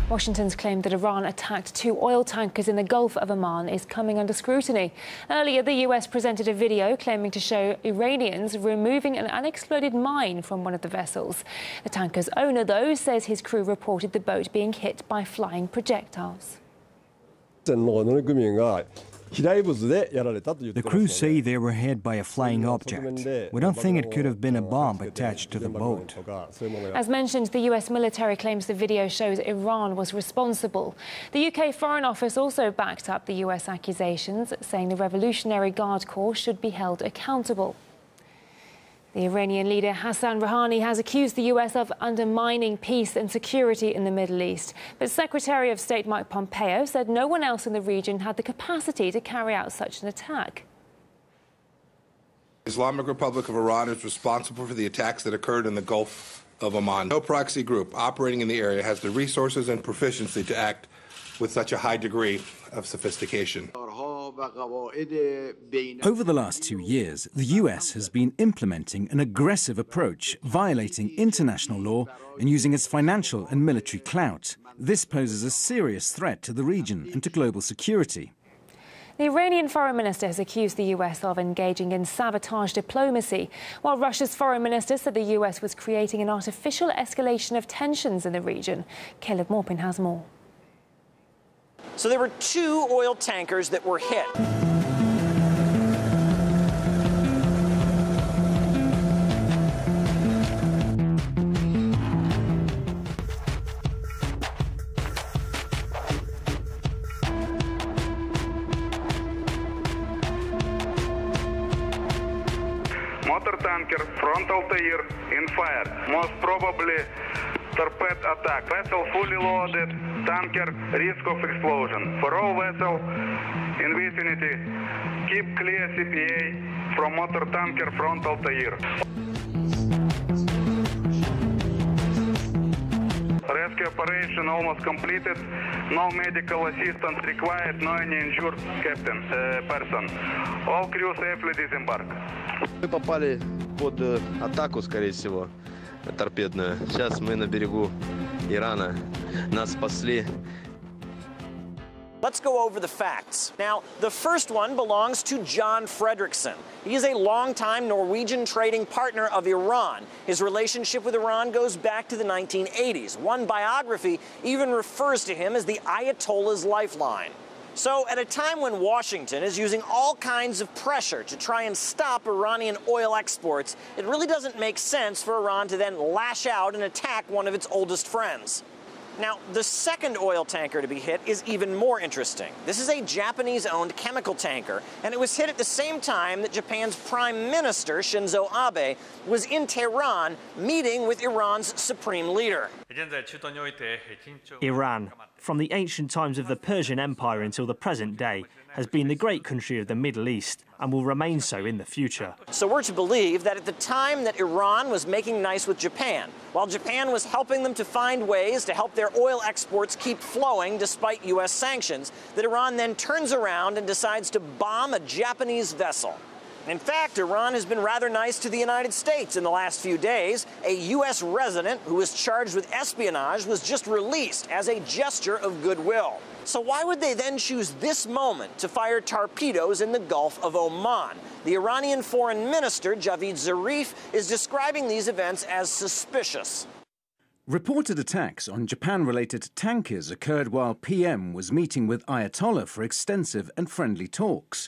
Washington's claim that Iran attacked 2 oil tankers in the Gulf of Oman is coming under scrutiny. Earlier, the US presented a video claiming to show Iranians removing an unexploded mine from one of the vessels. The tanker's owner, though, says his crew reported the boat being hit by flying projectiles. The crew say they were hit by a flying object. We don't think it could have been a bomb attached to the boat. As mentioned, the US military claims the video shows Iran was responsible. The UK Foreign Office also backed up the US accusations, saying the Revolutionary Guard Corps should be held accountable. The Iranian leader Hassan Rouhani has accused the US of undermining peace and security in the Middle East. But Secretary of State Mike Pompeo said no one else in the region had the capacity to carry out such an attack. The Islamic Republic of Iran is responsible for the attacks that occurred in the Gulf of Oman. No proxy group operating in the area has the resources and proficiency to act with such a high degree of sophistication. Over the last 2 years, the US has been implementing an aggressive approach, violating international law and using its financial and military clout. This poses a serious threat to the region and to global security. The Iranian foreign minister has accused the US of engaging in sabotage diplomacy, while Russia's foreign minister said the US was creating an artificial escalation of tensions in the region. Caleb Maupin has more. So there were 2 oil tankers that were hit. Motor tanker frontal tire in fire, most probably torpedo attack. Vessel fully loaded, tanker risk of explosion. For all vessel in vicinity, keep clear CPA from motor tanker frontal tire. Rescue operation almost completed. No medical assistance required, no any injured person. All crew safely disembark. Мы попали под атаку, скорее всего, торпедную. Сейчас мы на берегу Ирана. Нас спасли. Let's go over the facts. Now, the first one belongs to John Fredrickson. He is a longtime Norwegian trading partner of Iran. His relationship with Iran goes back to the 1980s. One biography even refers to him as the Ayatollah's lifeline. So, at a time when Washington is using all kinds of pressure to try and stop Iranian oil exports, it really doesn't make sense for Iran to then lash out and attack one of its oldest friends. Now, the second oil tanker to be hit is even more interesting. This is a Japanese-owned chemical tanker, and it was hit at the same time that Japan's Prime Minister, Shinzo Abe, was in Tehran meeting with Iran's supreme leader. Iran, from the ancient times of the Persian Empire until the present day, has been the great country of the Middle East and will remain so in the future. So we're to believe that at the time that Iran was making nice with Japan, while Japan was helping them to find ways to help their oil exports keep flowing despite U.S. sanctions, that Iran then turns around and decides to bomb a Japanese vessel. In fact, Iran has been rather nice to the United States in the last few days. A U.S. resident who was charged with espionage was just released as a gesture of goodwill. So why would they then choose this moment to fire torpedoes in the Gulf of Oman? The Iranian foreign minister, Javad Zarif, is describing these events as suspicious. Reported attacks on Japan-related tankers occurred while PM was meeting with Ayatollah for extensive and friendly talks.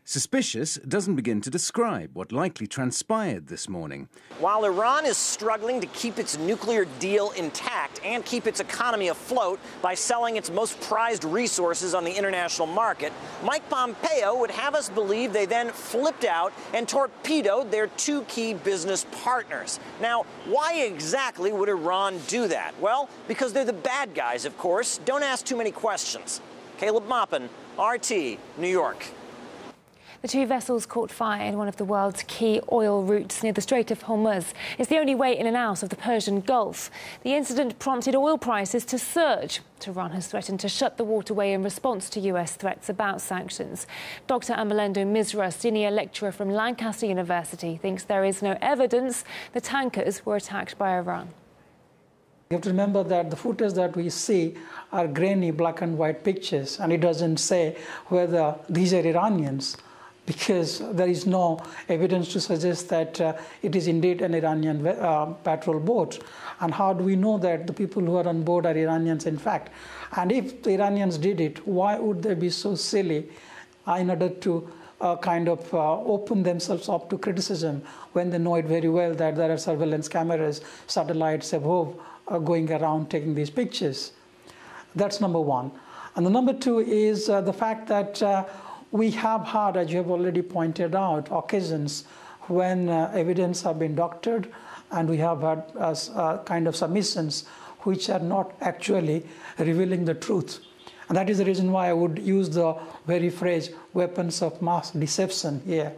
Suspicious doesn't begin to describe what likely transpired this morning. While Iran is struggling to keep its nuclear deal intact and keep its economy afloat by selling its most prized resources on the international market, Mike Pompeo would have us believe they then flipped out and torpedoed their 2 key business partners. Now, why exactly would Iran do that? Well, because they're the bad guys, of course. Don't ask too many questions. Caleb Maupin, RT, New York. The 2 vessels caught fire in one of the world's key oil routes near the Strait of Hormuz. It's the only way in and out of the Persian Gulf. The incident prompted oil prices to surge. Tehran has threatened to shut the waterway in response to US threats about sanctions. Dr. Amelendo Misra, senior lecturer from Lancaster University, thinks there is no evidence the tankers were attacked by Iran. You have to remember that the footage that we see are grainy black and white pictures, and it doesn't say whether these are Iranians, because there is no evidence to suggest that it is indeed an Iranian patrol boat. And how do we know that the people who are on board are Iranians in fact? And if the Iranians did it, why would they be so silly in order to open themselves up to criticism when they know it very well that there are surveillance cameras, satellites above going around taking these pictures? That's number one. And the number two is the fact that we have had, as you have already pointed out, occasions when evidence have been doctored, and we have had kind of submissions which are not actually revealing the truth. And that is the reason why I would use the very phrase weapons of mass deception here.